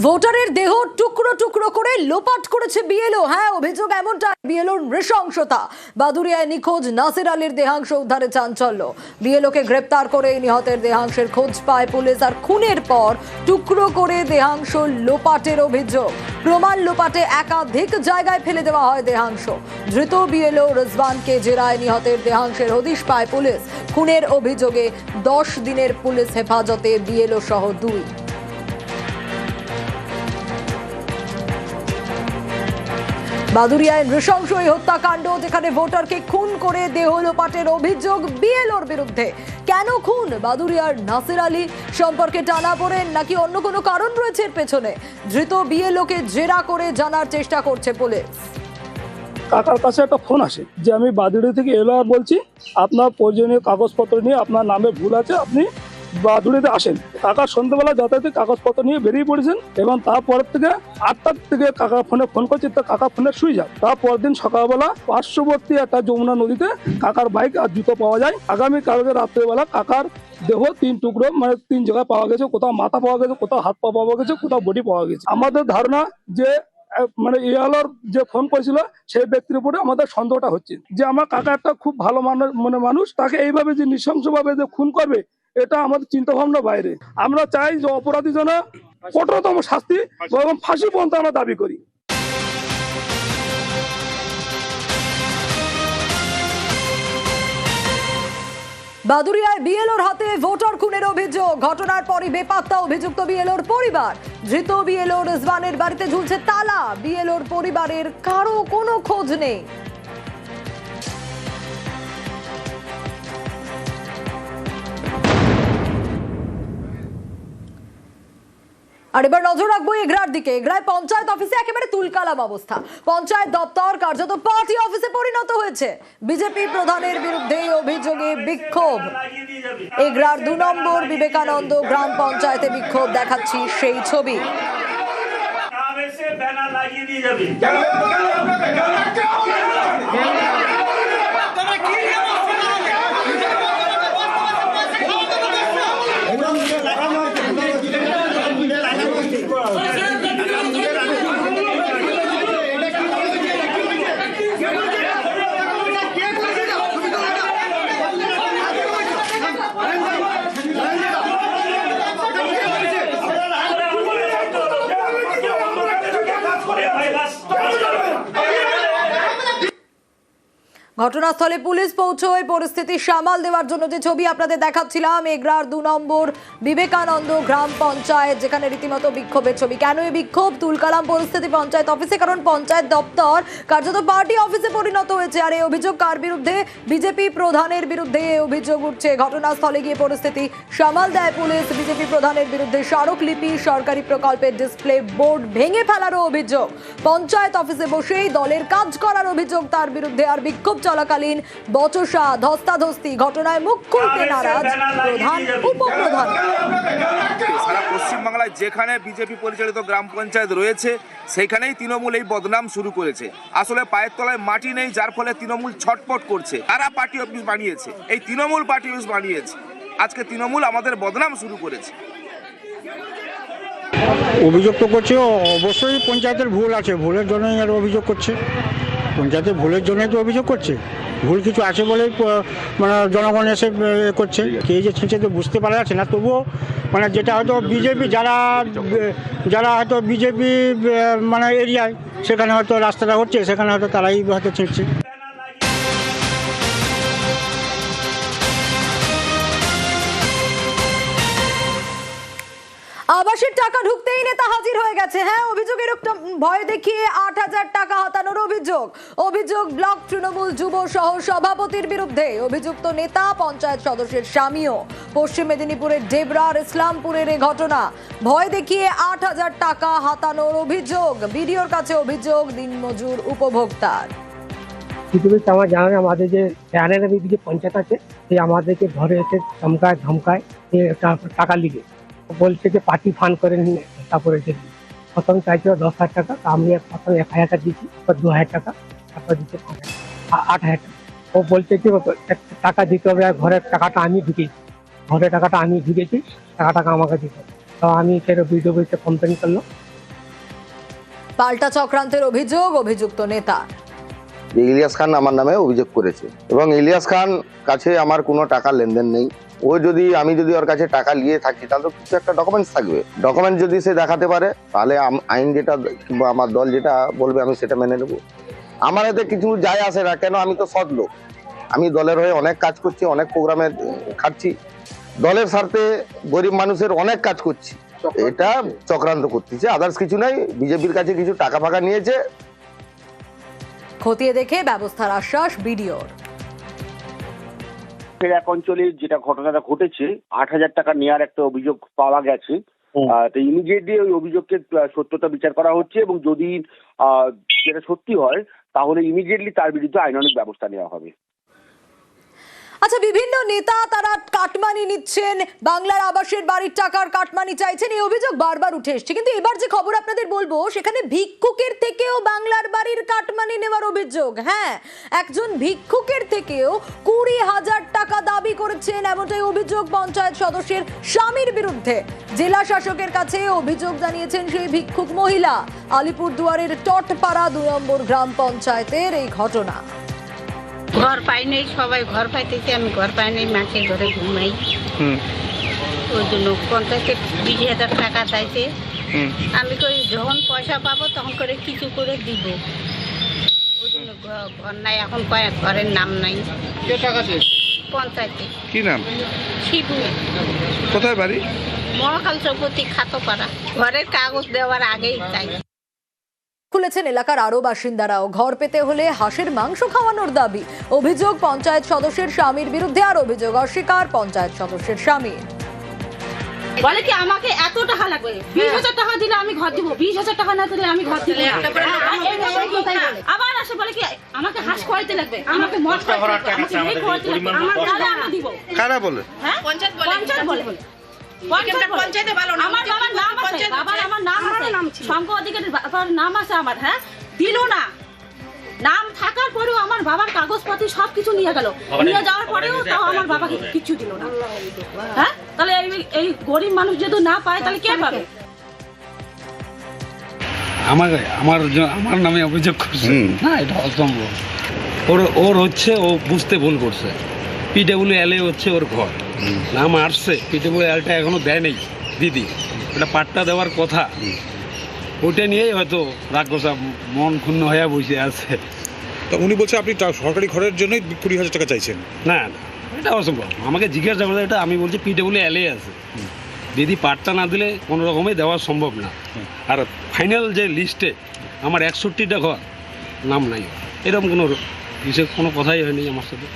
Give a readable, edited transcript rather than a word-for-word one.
ভোটারের দেহ টুকরো টুকরো করে লোপাট করেছে বিএলও। হ্যাঁ, অভিযোগ এমনটা, বিএলওর নৃশংসতা। বাদুড়িয়ায় নিখোঁজ নাসির আলীর দেহাংশ উদ্ধারে চাঞ্চল্য। বিএলওকে গ্রেপ্তার করে নিহতের দেহাংশের খোঁজ পায় পুলিশ। আর খুনের পর টুকরো করে দেহাংশ লোপাটের অভিযোগ। প্রমাণ লোপাটে একাধিক জায়গায় ফেলে দেওয়া হয় দেহাংশ। ধৃত বিএলও রিজওয়ানকে জেরায় নিহতের দেহাংশের হদিশ পায় পুলিশ। খুনের অভিযোগে 10 দিনের পুলিশ হেফাজতে বিএলও সহ 2। বাদুড়িয়ায় নৃশংস এই হত্যাকাণ্ড, যেখানে ভোটারকে খুন করে দেহ লোপাটের অভিযোগ বিএলওর বিরুদ্ধে। কেন খুন? বাদুড়িয়ার নাসির আলী সম্পর্কে টানাপোড়েন নাকি অন্য কোনো কারণ রয়েছে এর পেছনে? ধৃত বিএলওকে জেরা করে জানার চেষ্টা করছে পুলিশ। কাকার কাছে একটা ফোন আসে যে আমি বাদুড়ি থেকে এলো বলছি, আপনার প্রয়োজনীয় কাগজপত্র নিয়ে আপনার নামে ভুল আছে, আপনি বাদুড়িতে আসেন। কাকা সন্ধ্যাবেলা যাতায়াতে কাগজপত্র নিয়ে বেরিয়ে পড়েছেন এবং তারপর থেকে 8টার থেকে কাকা ফোন করছে, তো কাকা ফোনে শুয়ে যায়। তারপর দিন সকালবেলা পার্শ্ববর্তী একটা যমুনা নদীতে কাকার বাইক আর জুতো পাওয়া যায়। আগামী কালকে রাত্রেবেলা কাকার দেহ 3 টুকরো, মানে 3 জায়গায় পাওয়া গেছে। কোথাও মাথা পাওয়া গেছে, কোথাও হাত পা পাওয়া গেছে, কোথাও বডি পাওয়া গেছে। আমাদের ধারণা যে মানে ইয়ালোর যে ফোন করেছিল সেই ব্যক্তির উপরে আমাদের সন্দেহটা হচ্ছে যে আমার কাকা একটা খুব ভালো মানুষ, তাকে এইভাবে যে নৃশংসভাবে যে খুন করবে, এটা আমাদের চিন্তা ভাবনা বাইরে। আমরা চাই যে অপরাধী যেন কঠোরতম শাস্তি এবং ফাঁসি পর্যন্ত আমরা দাবি করি। বাদুড়িয়ায় বিএলওর হাতে ভোটার খুনের অভিযোগ। ঘটনার পরই বেপাত্তা অভিযুক্ত বিএলওর পরিবার। ধৃত বিএলও রিজওয়ানের বাড়িতে ঝুলছে তালা। বিএলওর পরিবারের কারো কোনো খোঁজ নেই। আর এবার নজর রাখবো এগরার দিকে। এগরায় পঞ্চায়েত অফিসে একেবারে তুলকালাম অবস্থা। পঞ্চায়েত দপ্তর কার্যত পার্টি অফিসে পরিণত হয়েছে। বিজেপি প্রধানের বিরুদ্ধে অভিযোগে বিক্ষোভ। এগরার 2 নম্বর বিবেকানন্দ গ্রাম পঞ্চায়েতে বিক্ষোভ দেখাচ্ছি সেই ছবি। ঘটনাস্থলে পুলিশ পৌঁছয় পরিস্থিতি সামাল দেওয়ার জন্য। যে ছবি আপনাদের দেখাচ্ছিলাম, এগরার 2 নম্বর বিবেকানন্দ গ্রাম পঞ্চায়েত, যেখানে রীতিমতো বিক্ষোভের ছবি। কেন এই বিক্ষোভ? তুলকালাম পরিস্থিতি পঞ্চায়েত অফিসে, কারণ পঞ্চায়েত দপ্তর কার্যত পার্টি অফিসে পরিণত হয়েছে। আর এই অভিযোগ কার বিরুদ্ধে? বিজেপি প্রধানের বিরুদ্ধে অভিযোগ উঠছে। ঘটনাস্থলে গিয়ে পরিস্থিতি সামাল দেয় পুলিশ। বিজেপি প্রধানের বিরুদ্ধে স্মারকলিপি, সরকারি প্রকল্পের ডিসপ্লে বোর্ড ভেঙে ফেলারও অভিযোগ। পঞ্চায়েত অফিসে বসেই দলের কাজ করার অভিযোগ তার বিরুদ্ধে। আর বিক্ষোভ চলাকালীন বচসা, ধস্তাধস্তি, ঘটনায় মুখ খুলতে নারাজ প্রধান, উপপ্রধান। সারা পশ্চিমবাংলায় যেখানে বিজেপি পরিচালিত গ্রাম পঞ্চায়েত রয়েছে, সেখানেই তৃণমূল এই বদনাম শুরু করেছে। আসলে পায়ের তলায় মাটি নেই, যার ফলে তৃণমূল ছটপট করছে। তারা পার্টি অফিস বানিয়েছে, এই তৃণমূল পার্টি অফিস বানিয়েছে। আজকে তৃণমূল আমাদের বদনাম শুরু করেছে। অভিযোগ তো করছে, অবশ্যই পঞ্চায়েতের ভুল আছে, ভুলের জন্যই আর অভিযোগ করছে। পঞ্চায়েতের ভুলের জন্যই তো অভিযোগ করছে। ভুল কিছু আছে বলেই মানে জনগণ এসে করছে। কে যে ছিঁচে তো বুঝতে পারা যাচ্ছে না। তবুও মানে যেটা হয়তো বিজেপি, যারা হয়তো বিজেপি মানে এরিয়ায়, সেখানে হয়তো রাস্তাটা হচ্ছে, সেখানে হয়তো তারাই হয়তো ছিঁচছে। আবাসের টাকা ঢুকতেই নেতা হাজির হয়ে গেছে। হ্যাঁ, অভিযোগের ভয় দেখিয়ে 8000 টাকা হাতানোর অভিযোগ ব্লক তৃণমূল যুব সহ সভাপতির বিরুদ্ধে। অভিযুক্ত নেতা পঞ্চায়েত সদস্যের স্বামীও। পশ্চিম মেদিনীপুরের ডেবরার ইসলামপুরের এই ঘটনা। ভয় দেখিয়ে 8000 টাকা হাতানোর অভিযোগ। বিডিওর কাছে অভিযোগ দিনমজুর উপভোক্তার। আমার জানা নেই, আমাদের যে যে পঞ্চায়েত আছে, সেই আমাদেরকে ঘরে এসে ধমকায় টাকা লিখে বলছে যে পার্টি ফান্ড করে নিয়ে। তারপরে প্রথম চাইছিল 10,000 টাকা, আমি প্রথম 1000 টাকা দিচ্ছি, 2000 টাকা, তারপর দিচ্ছে 8000 টাকা। ও বলছে কি টাকা দিতে হবে, ঘরের টাকাটা আমি ঢুকেছি, টাকাটা আমাকে দিতে হবে। তো আমি সেটা বিডিও অফিসে কমপ্লেন করলো। পাল্টা চক্রান্তের অভিযোগ অভিযুক্ত নেতা। যে ইলিয়াস খান আমার নামে অভিযোগ করেছে এবং ইলিয়াস খান কাছে আমার কোনো টাকা লেনদেন নেই। আমি যদি ওর কাছে টাকা নিয়ে থাকি তাহলে তো কিছু একটা ডকুমেন্টস থাকবে। ডকুমেন্ট যদি সে দেখাতে পারে তাহলে আইন যেটা কিংবা আমার দল যেটা বলবে আমি সেটা মেনে নেব। আমার এতে কিছু যায় আসে না, কেন আমি তো সৎ লোক, আমি দলের হয়ে অনেক কাজ করছি, অনেক প্রোগ্রামে খাচ্ছি, দলের স্বার্থে গরিব মানুষের অনেক কাজ করছি। এটা চক্রান্ত করতেছে, আদার্স কিছু নাই। বিজেপির কাছে কিছু টাকা ফাঁকা নিয়েছে। খতিয়ে দেখে ব্যবস্থার আশ্বাস বিডিওর। এক অঞ্চলে যেটা ঘটনাটা ঘটেছে ৮,০০০ টাকা নেওয়ার একটা অভিযোগ পাওয়া গেছে। তো ইমিডিয়েটলি ওই অভিযোগকে সত্যতা বিচার করা হচ্ছে এবং যদি যেটা সত্যি হয় তাহলে ইমিডিয়েটলি তার বিরুদ্ধে আইনানুগ ব্যবস্থা নেওয়া হবে। আচ্ছা, বিভিন্ন নেতা তারা কাটমানি নিচ্ছেন, বাংলার আবাসের বাড়ির টাকার কাটমানি চাইছেন, এই অভিযোগ বারবার উঠে এসছে। কিন্তু এবার যে খবর আপনাদের বলবো সেখানে ভিক্ষুকের থেকেও বাংলার বাড়ির কাটমানি নেওয়ার অভিযোগ। হ্যাঁ, একজন ভিক্ষুকের থেকেও 20,000 টাকা দাবি করেছেন, এমনটাই অভিযোগ পঞ্চায়েত সদস্যের স্বামীর বিরুদ্ধে। জেলা শাসকের কাছে অভিযোগ জানিয়েছেন সেই ভিক্ষুক মহিলা। আলিপুরদুয়ারের টটপাড়া 2 নম্বর গ্রাম পঞ্চায়েতের এই ঘটনা। ঘর পাই নাই, সবাই ঘর পাইতেছে, আমি ঘর পাই নাই, মাসের ঘরে ঘুমাই। ওই জন্য পঞ্চায়েতে 20,000 টাকা চাইছে। আমি কই যখন পয়সা পাবো তখন করে কিছু করে দিব। ওই জন্য ঘর নাই, এখন ঘরের নাম নাই। পঞ্চায়েতে। কি নাম? শিবু। কোথায় বাড়ি? মহাকাল চৌপতি খাতপাড়া। ঘরের কাগজ দেওয়ার আগেই চাই। খুলেছেন এলাকার আরো বাসিন্দারাও। ঘর পেতে হলে হাঁসের মাংস খাওয়ানোর দাবি। অভিযোগ পঞ্চায়েত সদস্যের স্বামীর বিরুদ্ধে, আর অভিযোগ অস্বীকার পঞ্চায়েত সদস্যের স্বামী। বলে কি আমাকে এত টাকা লাগবে, 20,000 টাকা দিলে আমি ঘর দিব, 20,000 টাকা না দিলে আমি ঘর দিব না। আবার আসে বলে কি আমাকে হাঁস খাওয়াইতে লাগবে, আমাকে মদ খাওয়াইতে লাগবে, আমাকে এই খাওয়াইতে লাগবে, আমার তাহলে আমি দিব। কারা বলে? হ্যাঁ, পঞ্চায়েত বলে। পঞ্চায়েতে ভালো না, আমার বাবার নাম আছে, বাবার আমার নাম আছে, সংঘ অধিকারীর বাবার নাম আছে আমার। হ্যাঁ, দিল না। নাম থাকার পরেও আমার বাবার কাগজপত্র সবকিছু নিয়ে গেল, নিয়ে যাওয়ার পরেও তাও আমার বাবাকে কিছু দিল না। হ্যাঁ, তাহলে এই গরিব মানুষ যদি না পায় তাহলে কে পাবে? আমার নামে অভিযোগ করছে না, এটা অসম্ভব। ওর হচ্ছে, ও বুঝতে ভুল করছে। PWL হচ্ছে ওর ঘর, নাম আসছে, PWLটা এখনো দেয় নেই দিদি, এটা পাট্টা দেওয়ার কথা। ওইটা নিয়েই হয়তো রাগগোসা মন ক্ষুণ্ণ হয়ে বসে আছে। তো উনি বলছে আপনি সরকারি ঘরের জন্যই 20,000 টাকা চাইছেন। না না, এটা অসম্ভব। আমাকে জিজ্ঞাসা করে, এটা আমি বলছি PWL আছে, দিদি পাট্টা না দিলে কোনো রকমই দেওয়া সম্ভব না। আর ফাইনাল যে লিস্টে আমার 61টা ঘর নাম নাই, এরকম কোনো কথাই হয়নি আমার সাথে।